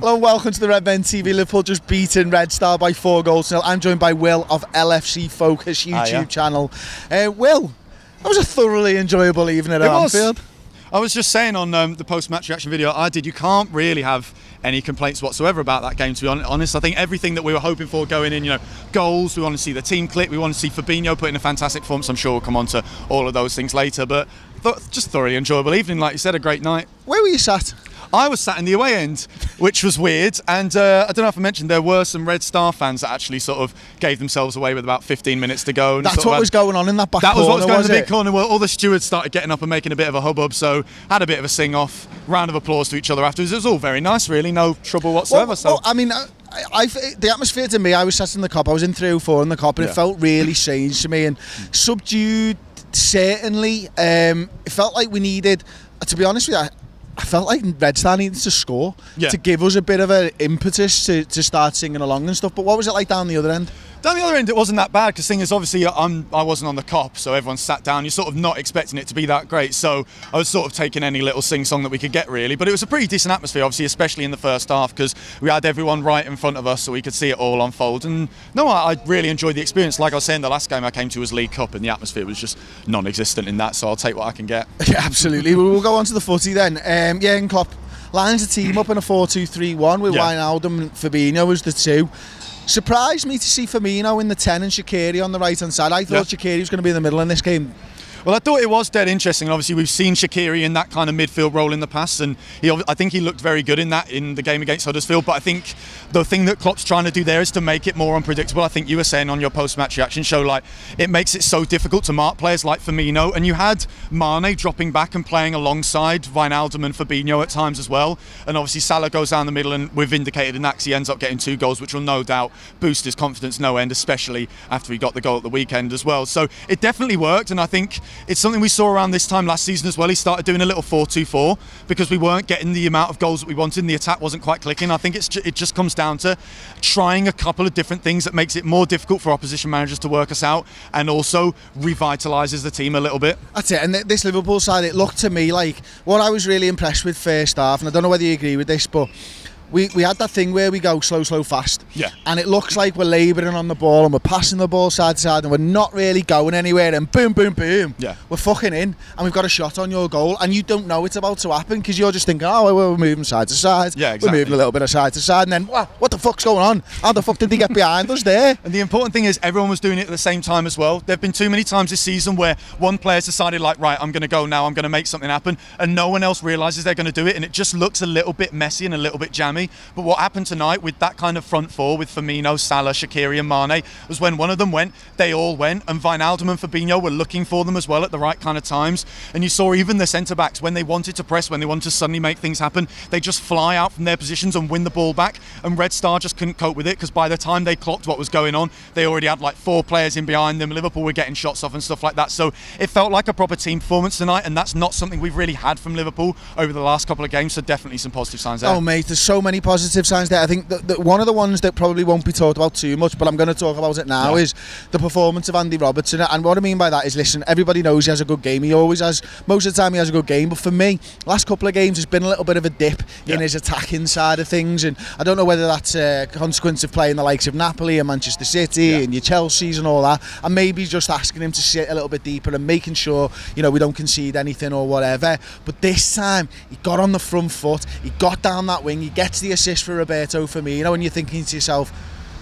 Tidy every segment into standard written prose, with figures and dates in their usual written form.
Hello and welcome to the Redmen TV. Liverpool just beaten Red Star by 4-0. I'm joined by Will of LFC Focus YouTube channel. Will, that was a thoroughly enjoyable evening at Anfield. I was just saying on the post-match reaction video I did, you can't really have any complaints whatsoever about that game, to be honest. I think everything that we were hoping for going in, goals, we want to see the team click, we want to see Fabinho put in a fantastic performance. I'm sure we'll come on to all of those things later, but just thoroughly enjoyable evening, like you said, a great night. Where were you sat? I was sat in the away end, which was weird, and I don't know if I mentioned, there were some Red Star fans that actually sort of gave themselves away with about 15 minutes to go. And that's what was going on in that back corner, that was what was going in the big corner. Well, all the stewards started getting up and making a bit of a hubbub, so had a bit of a sing-off, round of applause to each other afterwards. It was all very nice, really, no trouble whatsoever. Well, I mean, the atmosphere to me, I was sat in the Cop, I was in 3 or 4 in the Cop, and it felt really strange to me, and subdued, certainly. It felt like we needed, to be honest with you, I felt like Red Star needed to score to give us a bit of an impetus to start singing along and stuff. But what was it like down the other end? Down the other end, it wasn't that bad, because the thing is, obviously, I wasn't on the Cop, so everyone sat down. You're sort of not expecting it to be that great, so I was sort of taking any little sing-song that we could get, really. But it was a pretty decent atmosphere, obviously, especially in the first half, because we had everyone right in front of us, so we could see it all unfold. And no, I really enjoyed the experience. Like I was saying, the last game I came to was League Cup, and the atmosphere was just non-existent in that, so I'll take what I can get. Yeah, absolutely. We'll go on to the footy then. And Klopp lines the team up in a 4-2-3-1 with Wijnaldum and Fabinho as the 2. Surprised me to see Firmino in the 10 and Shaqiri on the right-hand side. I thought Shaqiri was going to be in the middle in this game. Well, I thought it was dead interesting. Obviously, we've seen Shaqiri in that kind of midfield role in the past, and I think he looked very good in that in the game against Huddersfield. But I think the thing that Klopp's trying to do there is to make it more unpredictable. I think you were saying on your post-match reaction show, like, it makes it so difficult to mark players like Firmino, and you had Mane dropping back and playing alongside Wijnaldum and Fabinho at times as well. And obviously Salah goes down the middle, and we've indicated in that 'cause he ends up getting 2 goals, which will no doubt boost his confidence no end, especially after he got the goal at the weekend as well. So it definitely worked, and I think it's something we saw around this time last season as well. He started doing a little 4-2-4 because we weren't getting the amount of goals that we wanted and the attack wasn't quite clicking. I think it just comes down to trying a couple of different things that makes it more difficult for opposition managers to work us out, and also revitalises the team a little bit. That's it. And this Liverpool side, it looked to me like what I was really impressed with first half, and I don't know whether you agree with this, but we had that thing where we go slow, fast. Yeah. And it looks like we're labouring on the ball and we're passing the ball side to side and we're not really going anywhere, and boom, boom, boom. Yeah. We're fucking in and we've got a shot on your goal and you don't know it's about to happen because you're just thinking, oh, we're moving side to side. Yeah, exactly. We're moving a little bit of side to side, and then, what the fuck's going on? How the fuck did they get behind us there? And the important thing is everyone was doing it at the same time as well. There have been too many times this season where one player's decided, like, right, I'm going to go now, I'm going to make something happen, and no one else realises they're going to do it, and it just looks a little bit messy and a little bit jammy. But what happened tonight with that kind of front four with Firmino, Salah, Shaqiri and Mane was when one of them went, they all went, and Wijnaldum and Fabinho were looking for them as well at the right kind of times. And you saw even the centre-backs, when they wanted to press, when they wanted to suddenly make things happen, they just fly out from their positions and win the ball back, and Red Star just couldn't cope with it because by the time they clocked what was going on, they already had like 4 players in behind them. Liverpool were getting shots off and stuff like that, so it felt like a proper team performance tonight, and that's not something we've really had from Liverpool over the last couple of games, so definitely some positive signs there. Oh mate, there's so many positive signs there. I think that one of the ones that probably won't be talked about too much, but I'm going to talk about it now, is the performance of Andy Robertson. And what I mean by that is, listen, everybody knows he has a good game. He always has, most of the time he has a good game, but for me, last couple of games there's been a little bit of a dip in his attacking side of things, and I don't know whether that's a consequence of playing the likes of Napoli and Manchester City and your Chelseas and all that, and maybe just asking him to sit a little bit deeper and making sure, we don't concede anything or whatever. But this time he got on the front foot, he got down that wing, he gets the assist for Roberto Firmino, and you're thinking to yourself,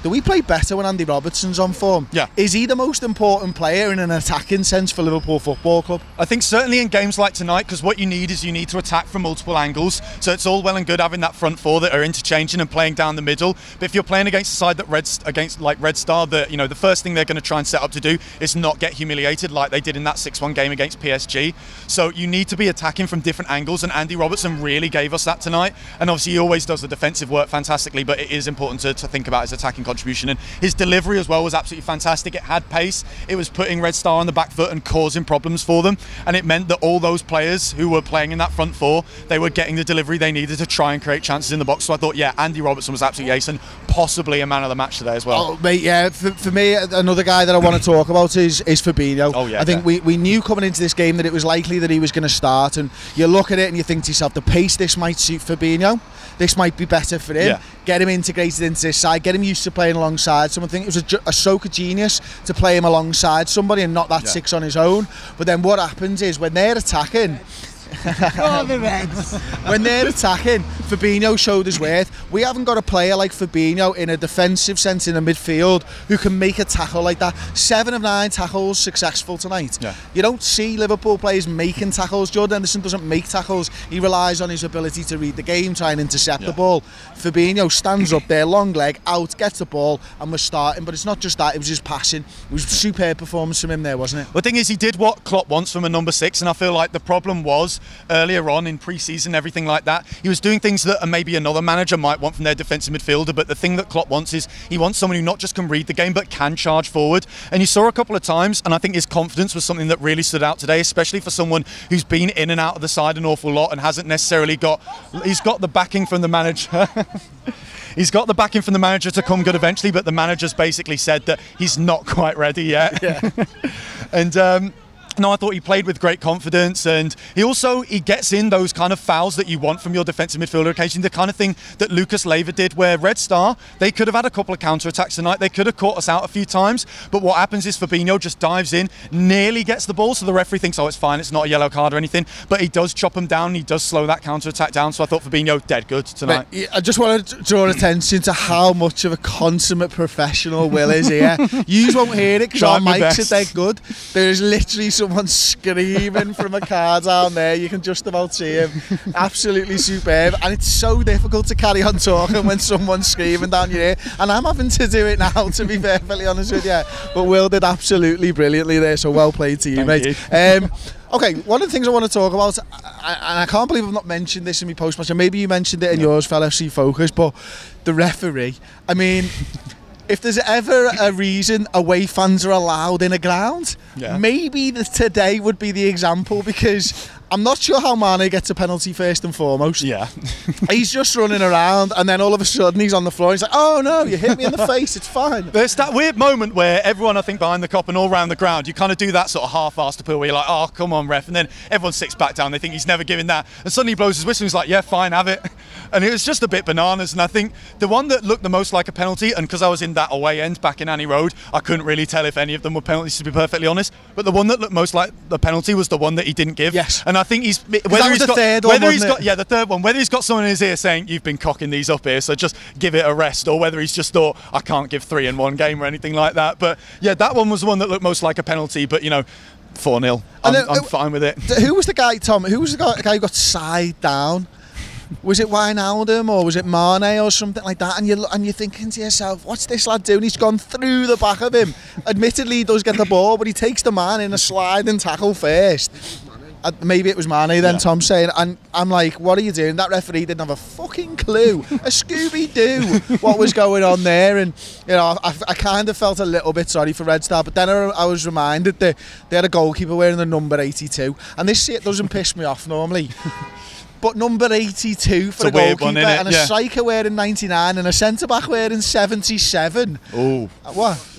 do we play better when Andy Robertson's on form? Yeah. Is he the most important player in an attacking sense for Liverpool Football Club? I think certainly in games like tonight, because what you need is you need to attack from multiple angles. So it's all well and good having that front four that are interchanging and playing down the middle. But if you're playing against a side that Red Star, that the first thing they're going to try and set up to do is not get humiliated like they did in that 6-1 game against PSG. So you need to be attacking from different angles, and Andy Robertson really gave us that tonight. And obviously he always does the defensive work fantastically, but it is important to think about his attacking contribution. And his delivery as well was absolutely fantastic. It had pace, it was putting Red Star on the back foot and causing problems for them, and it meant that all those players who were playing in that front four, they were getting the delivery they needed to try and create chances in the box. So I thought, Andy Robertson was absolutely ace, and possibly a man of the match today as well. Oh mate, for me, another guy that I want to talk about is Fabinho. Oh yeah, I think we knew coming into this game that it was likely that he was going to start, and you look at it and you think to yourself, the pace this might suit Fabinho. this might be better for him. Get him integrated into this side, get him used to playing alongside someone. I think it was a stroke of genius to play him alongside somebody and not that 6 on his own. But then what happens is when they're attacking, when they're attacking, Fabinho showed his worth. We haven't got a player like Fabinho in a defensive sense in the midfield who can make a tackle like that. 7 of 9 tackles successful tonight. You don't see Liverpool players making tackles. Jordan Henderson doesn't make tackles. He relies on his ability to read the game, try and intercept the ball. Fabinho stands up there, long leg, out, gets the ball, and we're starting. But it's not just that, it was his passing. It was a superb performance from him there, wasn't it? The thing is, he did what Klopp wants from a number 6, and I feel like the problem was earlier on in pre-season, everything like that, he was doing things that maybe another manager might want from their defensive midfielder, but the thing that Klopp wants is he wants someone who not just can read the game but can charge forward. And you saw a couple of times, and I think his confidence was something that really stood out today, especially for someone who's been in and out of the side an awful lot and hasn't necessarily he's got the backing from the manager. He's got the backing from the manager to come good eventually, but the manager's basically said that he's not quite ready yet. And no, I thought he played with great confidence, and he gets in those kind of fouls that you want from your defensive midfielder occasionally, the kind of thing that Lucas Leiva did, where Red Star, they could have had a couple of counter-attacks tonight, they could have caught us out a few times, but what happens is Fabinho just dives in, nearly gets the ball, so the referee thinks, oh, it's fine, it's not a yellow card or anything, but he does chop him down, he does slow that counter-attack down, so I thought Fabinho dead good tonight. But I just want to draw attention to how much of a consummate professional Will is here. You won't hear it because our mics are dead good. There is literally someone screaming from a car down there. You can just about see him. Absolutely superb. And it's so difficult to carry on talking when someone's screaming down your ear. And I'm having to do it now, to be perfectly honest with you. But Will did absolutely brilliantly there, so well played to you, mate. Okay, one of the things I want to talk about, and I can't believe I've not mentioned this in my post-match, and maybe you mentioned it in yours, Fel FC Focus, but the referee, I mean, if there's ever a reason away fans are allowed in a ground, maybe today would be the example, because I'm not sure how Mane gets a penalty first and foremost. He's just running around, and then all of a sudden he's on the floor. He's like, oh no, you hit me in the face, it's fine. There's that weird moment where everyone, I think, behind the cop and all around the ground, you kind of do that sort of half-assed appeal where you're like, oh, come on, ref. And then everyone sits back down, they think he's never giving that. And suddenly he blows his whistle and he's like, yeah, fine, have it. And it was just a bit bananas. And I think the one that looked the most like a penalty, and because I was in that away end back in Annie Road, I couldn't really tell if any of them were penalties, to be perfectly honest. But the one that looked most like the penalty was the one that he didn't give. And I think he's... the third one, whether he's got someone in his ear saying you've been cocking these up here, so just give it a rest, or whether he's just thought I can't give 3 in one game or anything like that. But yeah, that one was the one that looked most like a penalty, but you know, 4-0. I'm fine with it. Who was the guy, Tom? Who was the guy who got side down? Was it Wijnaldum or was it Mane or something like that? And you're thinking to yourself, what's this lad doing? He's gone through the back of him. Admittedly, he does get the ball, but he takes the man in a sliding tackle first. Maybe it was Mane then, Tom's saying, and I'm like, what are you doing? That referee didn't have a fucking clue, a Scooby-Doo, what was going on there. And you know, I kind of felt a little bit sorry for Red Star, but then I was reminded that they had a goalkeeper wearing the number 82, and this shit doesn't piss me off normally. But number 82 for a goalkeeper, and a striker wearing 99, and a centre-back wearing 77. Oh. What?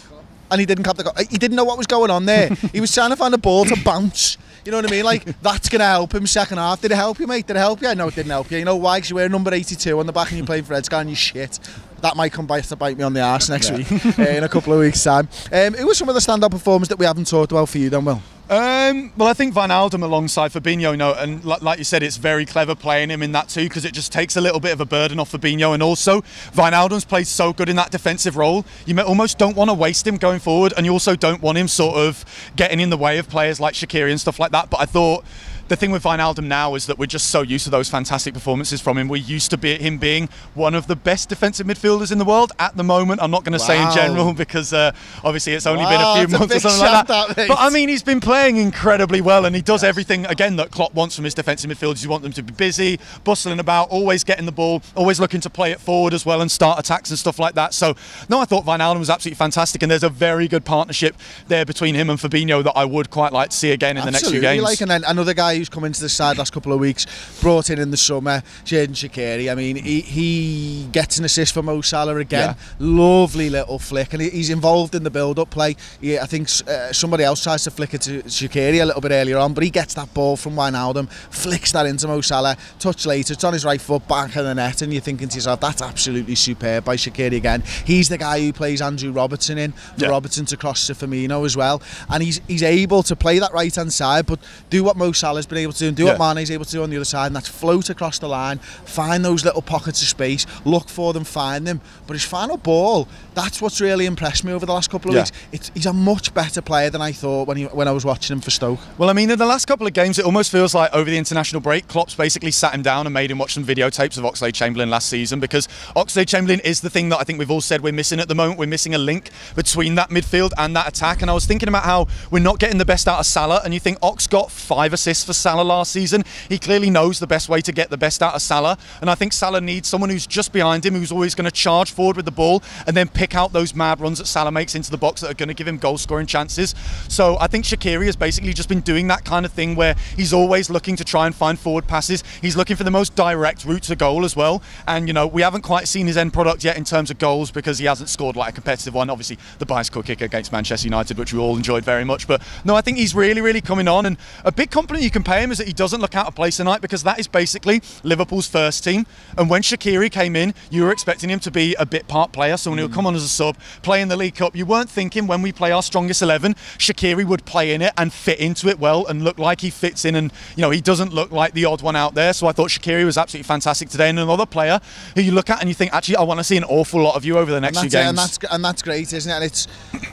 And he didn't have the goal. He didn't know what was going on there. He was trying to find a ball to bounce. You know what I mean? Like, that's going to help him second half. Did it help you, mate? Did it help you? No, it didn't help you. You know why? Because you wear number 82 on the back and you're playing for Red Star and you shit. That might come back to bite me on the arse next week, in a couple of weeks' time. Who was some of the standout performers that we haven't talked about for you then, Will? Well, I think Wijnaldum alongside Fabinho, you know, and like you said, it's very clever playing him in that too, because it just takes a little bit of a burden off Fabinho, and also Wijnaldum's played so good in that defensive role. You almost don't want to waste him going forward, and you also don't want him sort of getting in the way of players like Shaqiri and stuff like that. But I thought the thing with Wijnaldum now is that we're just so used to those fantastic performances from him. We're used to him being one of the best defensive midfielders in the world at the moment. I'm not going to say in general, because obviously it's only been a few months or something like that. But I mean, he's been playing incredibly well, and he does everything again that Klopp wants from his defensive midfielders. You want them to be busy, bustling about, always getting the ball, always looking to play it forward as well and start attacks and stuff like that. So no, I thought Wijnaldum was absolutely fantastic, and there's a very good partnership there between him and Fabinho that I would quite like to see again in the next few games. And then another guy guy who's come into the side last couple of weeks, brought in the summer, Xherdan Shaqiri. I mean, he gets an assist for Mo Salah again. Lovely little flick, and he's involved in the build-up play. I think somebody else tries to flick it to Shaqiri a little bit earlier on, but he gets that ball from Wijnaldum, flicks that into Mo Salah, touch later, it's on his right foot, back of the net, and you're thinking to yourself, that's absolutely superb by Shaqiri again. He's the guy who plays Andrew Robertson in, for Robertson to cross to Fabinho as well, and he's able to play that right-hand side, but do what Mo Salah's been able to do, and do what Mane's able to do on the other side, and that's float across the line, find those little pockets of space, look for them, find them. But his final ball, that's what's really impressed me over the last couple of weeks. He's a much better player than I thought when I was watching him for Stoke. Well, I mean, in the last couple of games, it almost feels like over the international break, Klopp's basically sat him down and made him watch some videotapes of Oxlade-Chamberlain last season, because Oxlade-Chamberlain is the thing that I think we've all said we're missing at the moment. We're missing a link between that midfield and that attack. And I was thinking about how we're not getting the best out of Salah, and you think Ox got 5 assists for Salah last season. He clearly knows the best way to get the best out of Salah, and I think Salah needs someone who's just behind him, who's always going to charge forward with the ball and then pick out those mad runs that Salah makes into the box that are going to give him goal scoring chances. So I think Shaqiri has basically just been doing that kind of thing where he's always looking to try and find forward passes. He's looking for the most direct route to goal as well, and you know, we haven't quite seen his end product yet in terms of goals because he hasn't scored like a competitive one. Obviously the bicycle kick against Manchester United, which we all enjoyed very much, but no, I think he's really coming on, and a big compliment you can pay him is that he doesn't look out of place tonight, because that is basically Liverpool's first team, and when Shaqiri came in, you were expecting him to be a bit part player, someone who would come on as a sub, play in the League Cup. You weren't thinking when we play our strongest 11, Shaqiri would play in it and fit into it well and look like he fits in, and you know, he doesn't look like the odd one out there. So I thought Shaqiri was absolutely fantastic today, and another player who you look at and you think, actually, I want to see an awful lot of you over the next few games. And that's great, isn't it? And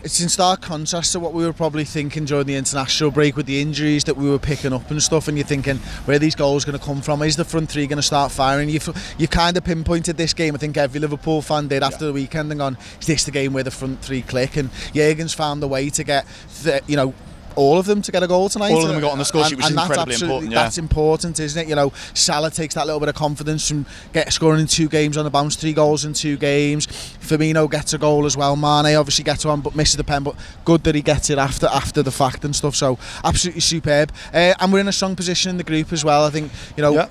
it's in stark contrast to what we were probably thinking during the international break with the injuries that we were picking up and stuff, and you're thinking, where are these goals going to come from? Is the front three going to start firing? You kind of pinpointed this game. I think every Liverpool fan did after the weekend and gone, is this the game where the front three click? And Jurgen's found a way to get, all of them to get a goal tonight. All of them got on the score sheet, which is incredibly important. That's important, isn't it? You know, Salah takes that little bit of confidence from scoring in 2 games on the bounce, 3 goals in 2 games. Firmino gets a goal as well. Mane obviously gets one, but misses the pen. But good that he gets it after the fact and stuff. So absolutely superb. And we're in a strong position in the group as well. I think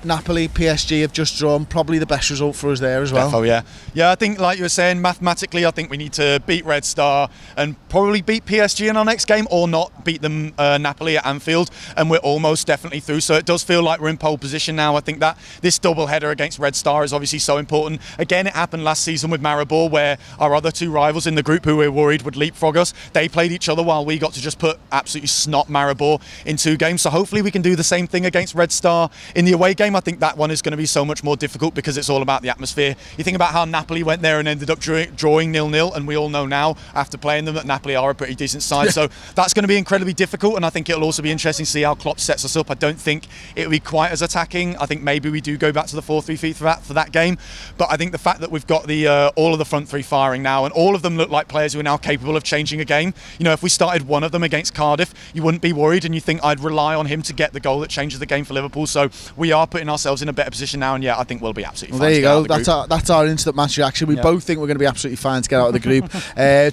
Napoli, PSG have just drawn probably the best result for us there as well. Defo, yeah. I think, like you were saying, mathematically, I think we need to beat Red Star and probably beat PSG in our next game, or not beat them. Napoli at Anfield, and we're almost definitely through, so it does feel like we're in pole position now. I think that this double header against Red Star is obviously so important. Again, it happened last season with Maribor, where our other 2 rivals in the group who we were worried would leapfrog us, they played each other while we got to just put absolutely snot Maribor in 2 games. So hopefully we can do the same thing against Red Star in the away game. I think that one is going to be so much more difficult because it's all about the atmosphere. You think about how Napoli went there and ended up drawing 0-0, and we all know now after playing them that Napoli are a pretty decent side. So that's going to be incredibly difficult, and I think it'll also be interesting to see how Klopp sets us up. I don't think it'll be quite as attacking. I think maybe we do go back to the 4-3-3 for that game, but I think the fact that we've got the all of the front 3 firing now, and all of them look like players who are now capable of changing a game. You know, if we started one of them against Cardiff, you wouldn't be worried, and you think I'd rely on him to get the goal that changes the game for Liverpool. So we are putting ourselves in a better position now, and I think we'll be absolutely fine. There you go. That's our instant match reaction. We both think we're going to be absolutely fine to get out of the group.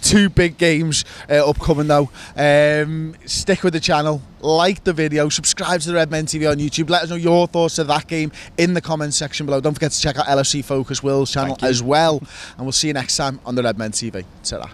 2 big games upcoming though. Stick with the channel, like the video, subscribe to the Redmen TV on YouTube. Let us know your thoughts of that game in the comments section below. Don't forget to check out LFC Focus Will's channel as well, and we'll see you next time on the Redmen TV. Ta-ra.